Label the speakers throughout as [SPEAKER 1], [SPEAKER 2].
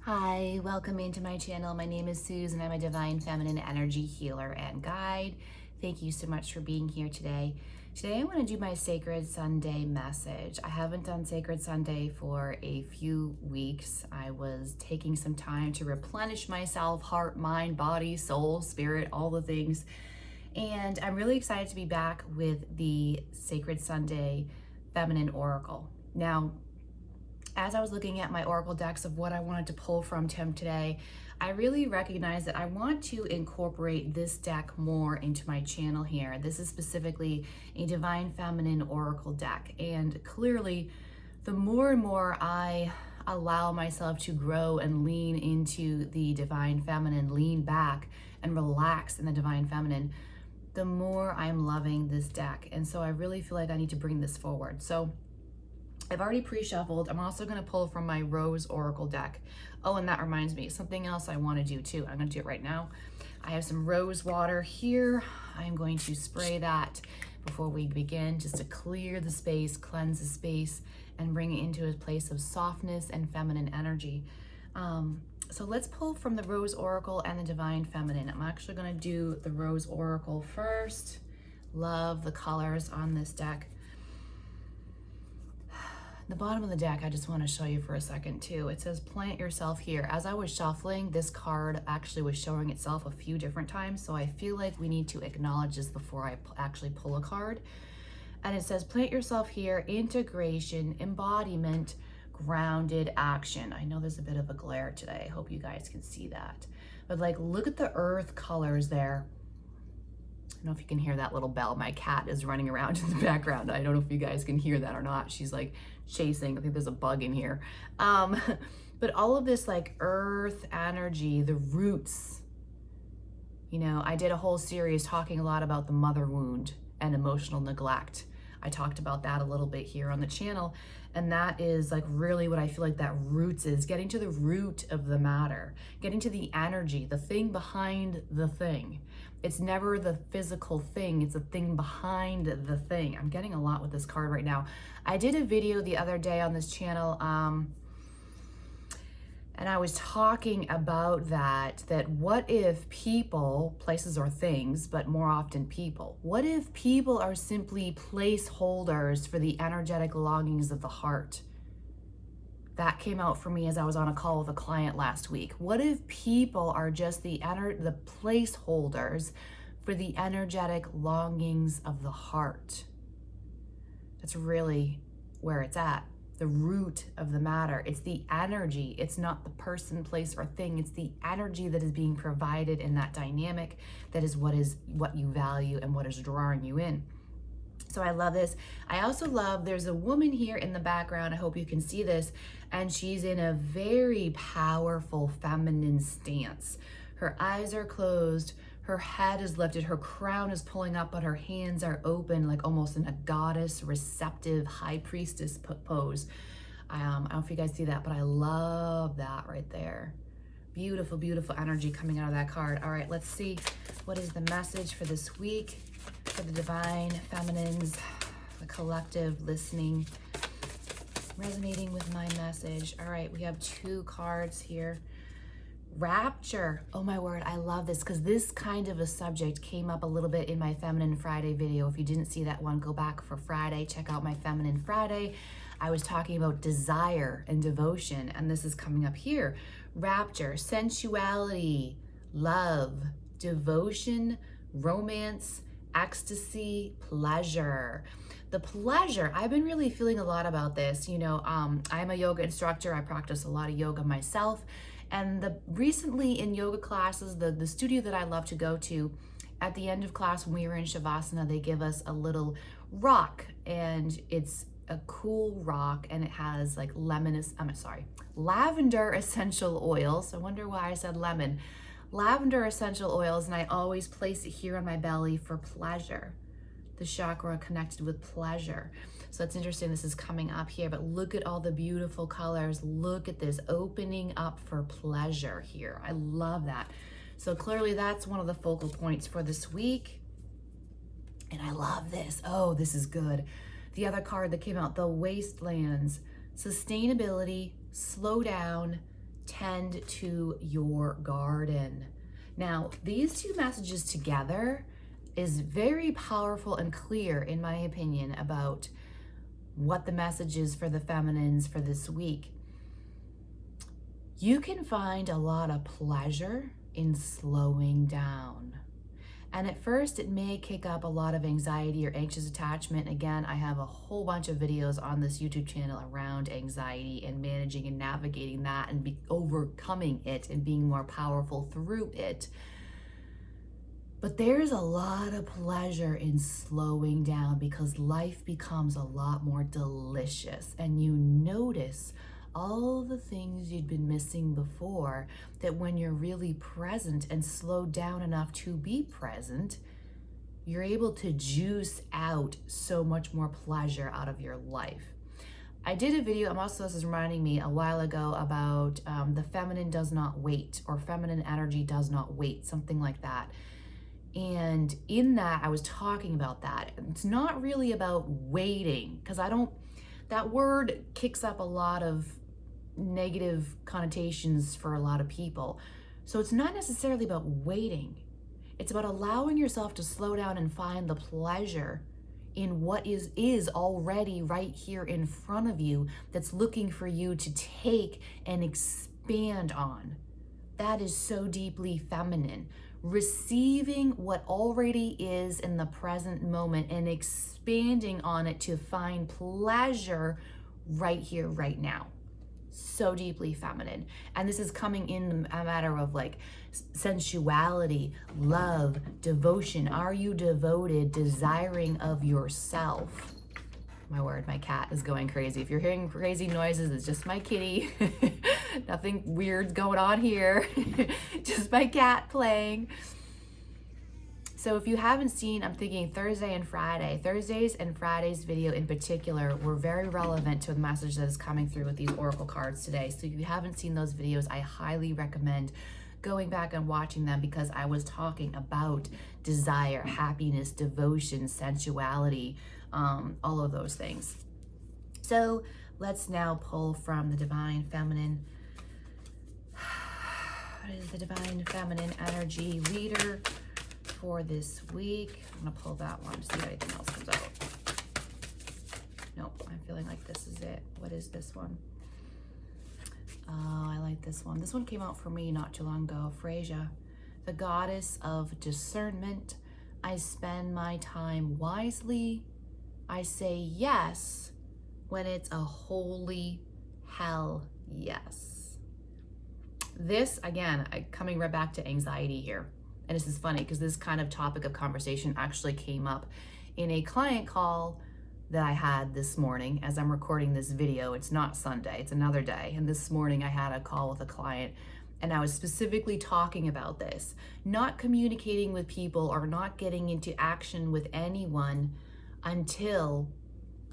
[SPEAKER 1] Hi, welcome into my channel. My name is Suze and I'm a divine feminine energy healer and guide. Thank you so much for being here today. Today I want to do my Sacred Sunday message. I haven't done Sacred Sunday for a few weeks. I was taking some time to replenish myself, heart, mind, body, soul, spirit, all the things. And I'm really excited to be back with the Sacred Sunday Feminine Oracle. Now, as I was looking at my oracle decks of what I wanted to pull from Tim today, I really recognized that I want to incorporate this deck more into my channel here. This is specifically a Divine Feminine Oracle deck. And clearly, the more and more I allow myself to grow and lean into the Divine Feminine, lean back and relax in the Divine Feminine, the more I'm loving this deck. And so I really feel like I need to bring this forward. So I've already pre-shuffled. I'm also going to pull from my Rose Oracle deck. Oh, and that reminds me, something else I want to do too. I'm going to do it right now. I have some rose water here. I'm going to spray that before we begin, just to clear the space, cleanse the space, and bring it into a place of softness and feminine energy. So let's pull from the Rose Oracle and the Divine Feminine. I'm actually going to do the Rose Oracle first. Love the colors on this deck. The bottom of the deck, I just want to show you for a second too. It says plant yourself here. As I was shuffling, this card actually was showing itself a few different times, so I feel like we need to acknowledge this before I actually pull a card. And it says plant yourself here, integration, embodiment, grounded action. I know there's a bit of a glare today. I hope you guys can see that. But like, look at the earth colors there. I don't know if you can hear that little bell. My cat is running around in the background. I don't know if you guys can hear that or not. She's like chasing. I think there's a bug in here. But all of this like earth energy, the roots, you know, I did a whole series talking a lot about the mother wound and emotional neglect. I talked about that a little bit here on the channel. And that is like really what I feel like that roots is, getting to the root of the matter, getting to the energy, the thing behind the thing. It's never the physical thing, it's the thing behind the thing. I'm getting a lot with this card right now. I did a video the other day on this channel, and I was talking about that what if people, places or things, but more often people, what if people are simply placeholders for the energetic longings of the heart? That came out for me as I was on a call with a client last week. What if people are just the placeholders for the energetic longings of the heart? That's really where it's at. The root of the matter. It's the energy. It's not the person, place, or thing. It's the energy that is being provided in that dynamic. That is what you value and what is drawing you in. So I love this. I also love, there's a woman here in the background. I hope you can see this. And she's in a very powerful feminine stance. Her eyes are closed. Her head is lifted, her crown is pulling up, but her hands are open, like almost in a goddess, receptive, high priestess pose. I don't know if you guys see that, but I love that right there. Beautiful, beautiful energy coming out of that card. All right, let's see what is the message for this week for the Divine Feminines, the collective listening, resonating with my message. All right, we have two cards here. Rapture. Oh my word, I love this because this kind of a subject came up a little bit in my Feminine Friday video. If you didn't see that one, go back for Friday, check out my Feminine Friday. I was talking about desire and devotion, and this is coming up here. Rapture, sensuality, love, devotion, romance, ecstasy, pleasure. The pleasure, I've been really feeling a lot about this. You know, I'm a yoga instructor. I practice a lot of yoga myself. And recently in yoga classes, the studio that I love to go to, at the end of class when we were in Shavasana, they give us a little rock, and it's a cool rock, and it has like lavender essential oils. I wonder why I said lemon. Lavender essential oils, and I always place it here on my belly for pleasure. The chakra connected with pleasure. So it's interesting, this is coming up here, but look at all the beautiful colors. Look at this opening up for pleasure here. I love that. So clearly that's one of the focal points for this week. And I love this. Oh, this is good. The other card that came out, the Wastelands, sustainability, slow down, tend to your garden. Now, these two messages together is very powerful and clear, in my opinion, about what the message is for the feminines for this week. You can find a lot of pleasure in slowing down. And at first, it may kick up a lot of anxiety or anxious attachment. Again, I have a whole bunch of videos on this YouTube channel around anxiety and managing and navigating that and overcoming it and being more powerful through it. But there's a lot of pleasure in slowing down because life becomes a lot more delicious, and you notice all the things you'd been missing before, that when you're really present and slowed down enough to be present, you're able to juice out so much more pleasure out of your life. I did a video, this is reminding me, a while ago about the feminine does not wait, or feminine energy does not wait, something like that. And in that, I was talking about that. It's not really about waiting, because that word kicks up a lot of negative connotations for a lot of people. So it's not necessarily about waiting. It's about allowing yourself to slow down and find the pleasure in what is already right here in front of you, that's looking for you to take and expand on. That is so deeply feminine. Receiving what already is in the present moment and expanding on it to find pleasure right here, right now. So deeply feminine. And this is coming in a matter of like sensuality, love, devotion. Are you devoted, desiring of yourself? My word, my cat is going crazy. If you're hearing crazy noises, it's just my kitty. Nothing weird's going on here. Just my cat playing. So if you haven't seen, I'm thinking Thursday and Friday. Thursdays and Fridays video in particular were very relevant to the message that is coming through with these oracle cards today. So if you haven't seen those videos, I highly recommend going back and watching them, because I was talking about desire, happiness, devotion, sensuality, all of those things. So let's now pull from the Divine Feminine. What is the Divine Feminine energy reader for this week? I'm gonna pull that one to see if anything else comes out. Nope, I'm feeling like this is it. What is this one? Oh, I like this one. This one came out for me not too long ago. Freyja, the goddess of discernment. I spend my time wisely. I say yes when it's a holy hell yes. This, again, coming right back to anxiety here. And this is funny because this kind of topic of conversation actually came up in a client call that I had this morning as I'm recording this video. It's not Sunday, it's another day. And this morning I had a call with a client, and I was specifically talking about this. Not communicating with people or not getting into action with anyone until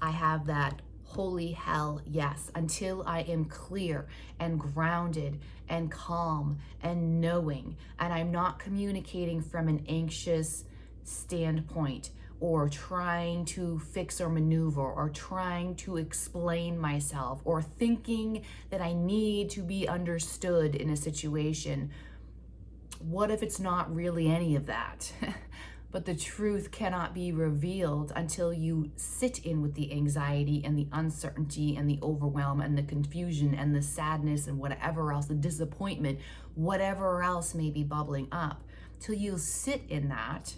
[SPEAKER 1] I have that holy hell yes, until I am clear and grounded and calm and knowing, and I'm not communicating from an anxious standpoint or trying to fix or maneuver or trying to explain myself or thinking that I need to be understood in a situation. What if it's not really any of that? But the truth cannot be revealed until you sit in with the anxiety and the uncertainty and the overwhelm and the confusion and the sadness and whatever else, the disappointment, whatever else may be bubbling up. Till you sit in that,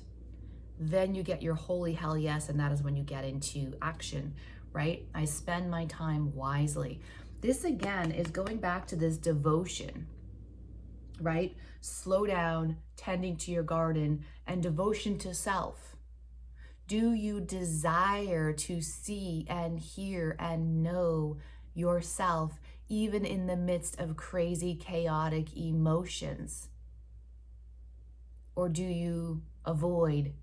[SPEAKER 1] then you get your holy hell yes, and that is when you get into action, right? I spend my time wisely. This again is going back to this devotion, right? Slow down, tending to your garden, and devotion to self. Do you desire to see and hear and know yourself even in the midst of crazy, chaotic emotions? Or do you avoid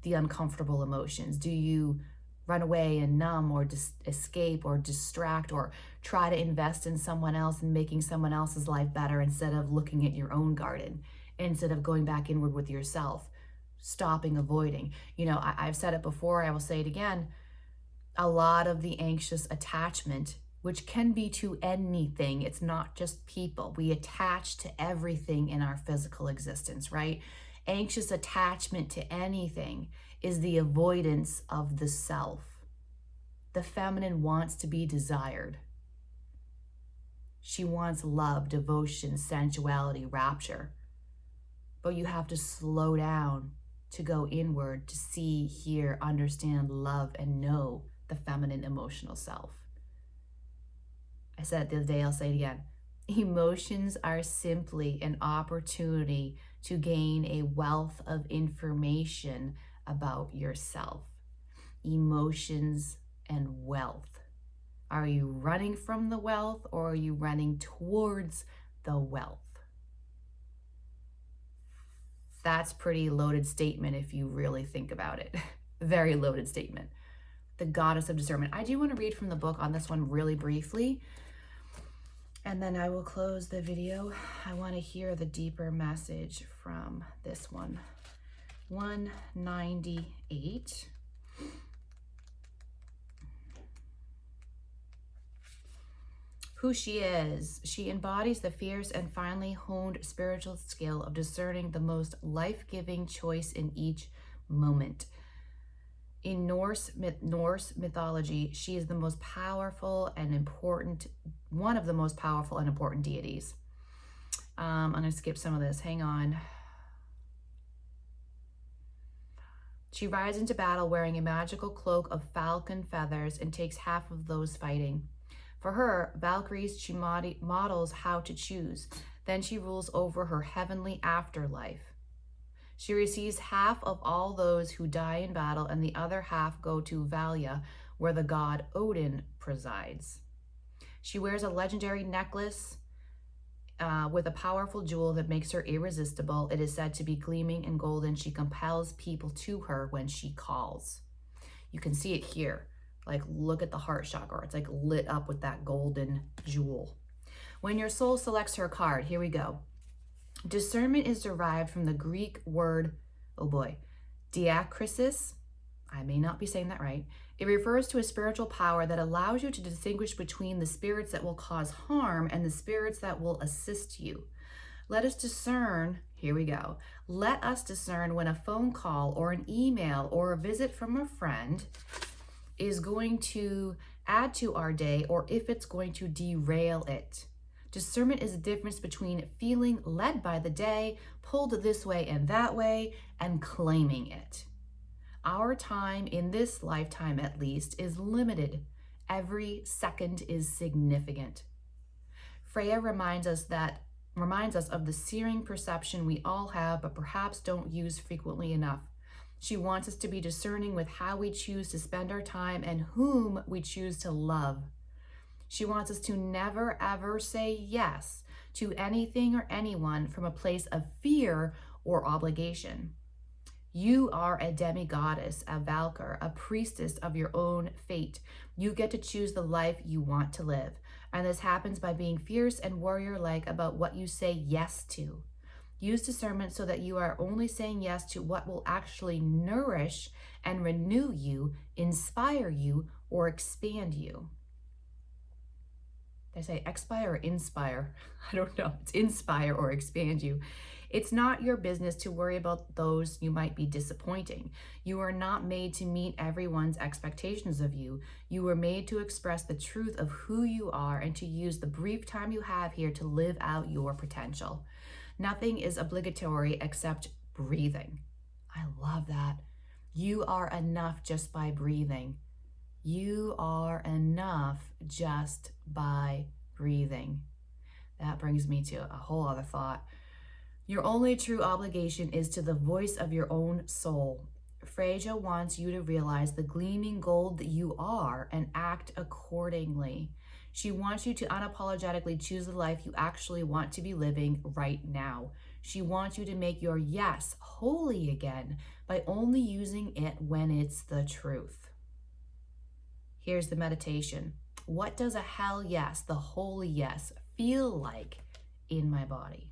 [SPEAKER 1] the uncomfortable emotions? Do you run away and numb or escape or distract or try to invest in someone else and making someone else's life better instead of looking at your own garden, instead of going back inward with yourself, stopping, avoiding? You know, I've said it before, I will say it again. A lot of the anxious attachment which can be to anything. It's not just people. We attach to everything in our physical existence, right? Anxious attachment to anything is the avoidance of the self. The feminine wants to be desired. She wants love, devotion, sensuality, rapture. But you have to slow down to go inward, to see, hear, understand, love, and know the feminine emotional self. I said it the other day, I'll say it again. Emotions are simply an opportunity to gain a wealth of information about yourself. Emotions and wealth. Are you running from the wealth, or are you running towards the wealth? That's pretty loaded statement if you really think about it. Very loaded statement. The goddess of discernment. I do want to read from the book on this one really briefly, and then I will close the video. I want to hear the deeper message from this one. 198. Who she is. She embodies the fierce and finely honed spiritual skill of discerning the most life-giving choice in each moment. In Norse mythology, she is the most powerful and important, one of the most powerful and important deities. I'm going to skip some of this. Hang on. She rides into battle wearing a magical cloak of falcon feathers and takes half of those fighting. For her, Valkyries, she models how to choose. Then she rules over her heavenly afterlife. She receives half of all those who die in battle, and the other half go to Valhalla, where the god Odin presides. She wears a legendary necklace with a powerful jewel that makes her irresistible. It is said to be gleaming and golden. She compels people to her when she calls. You can see it here. Like, look at the heart chakra. It's like lit up with that golden jewel. When your soul selects her card, here we go. Discernment is derived from the Greek word, oh boy, diakrisis. I may not be saying that right. It refers to a spiritual power that allows you to distinguish between the spirits that will cause harm and the spirits that will assist you. Let us discern, here we go. Let us discern when a phone call or an email or a visit from a friend is going to add to our day, or if it's going to derail it. Discernment is the difference between feeling led by the day, pulled this way and that way, and claiming it. Our time in this lifetime, at least, is limited. Every second is significant. Freya reminds us of the searing perception we all have, but perhaps don't use frequently enough. She wants us to be discerning with how we choose to spend our time and whom we choose to love. She wants us to never, ever say yes to anything or anyone from a place of fear or obligation. You are a demigoddess, a Valkyr, a priestess of your own fate. You get to choose the life you want to live. And this happens by being fierce and warrior-like about what you say yes to. Use discernment so that you are only saying yes to what will actually nourish and renew you, inspire you, or expand you. Did I say expire or inspire? I don't know. It's inspire or expand you. It's not your business to worry about those you might be disappointing. You are not made to meet everyone's expectations of you. You were made to express the truth of who you are and to use the brief time you have here to live out your potential. Nothing is obligatory except breathing. I love that. You are enough just by breathing. You are enough just by breathing. That brings me to a whole other thought. Your only true obligation is to the voice of your own soul. Freya wants you to realize the gleaming gold that you are and act accordingly. She wants you to unapologetically choose the life you actually want to be living right now. She wants you to make your yes holy again by only using it when it's the truth. Here's the meditation. What does a hell yes, the holy yes, feel like in my body?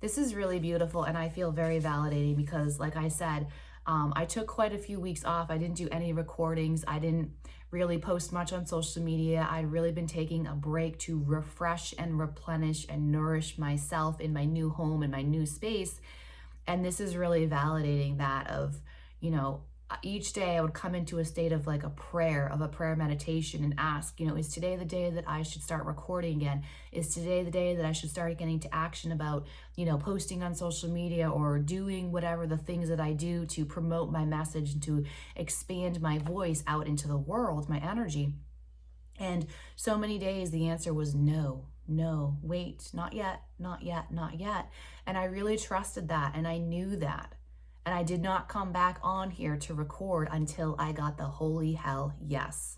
[SPEAKER 1] This is really beautiful, and I feel very validating because, like I said, I took quite a few weeks off. I didn't do any recordings. I didn't really post much on social media. I'd really been taking a break to refresh and replenish and nourish myself in my new home, in my new space. And this is really validating that of, each day I would come into a state of like a prayer, meditation, and ask, is today the day that I should start recording again? Is today the day that I should start getting to action about, posting on social media or doing whatever the things that I do to promote my message and to expand my voice out into the world, my energy? And so many days the answer was no, no, wait, not yet, not yet, not yet. And I really trusted that, and I knew that. And I did not come back on here to record until I got the holy hell yes.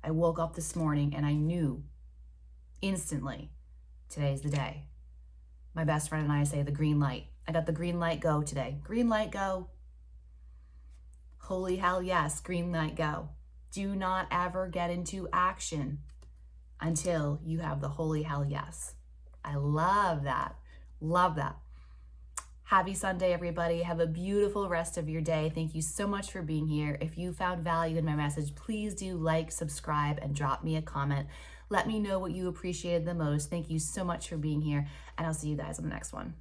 [SPEAKER 1] I woke up this morning and I knew instantly, today's the day. My best friend and I say the green light. I got the green light go today. Green light go. Holy hell yes, green light go. Do not ever get into action until you have the holy hell yes. I love that. Love that. Happy Sunday, everybody. Have a beautiful rest of your day. Thank you so much for being here. If you found value in my message, please do like, subscribe, and drop me a comment. Let me know what you appreciated the most. Thank you so much for being here, and I'll see you guys on the next one.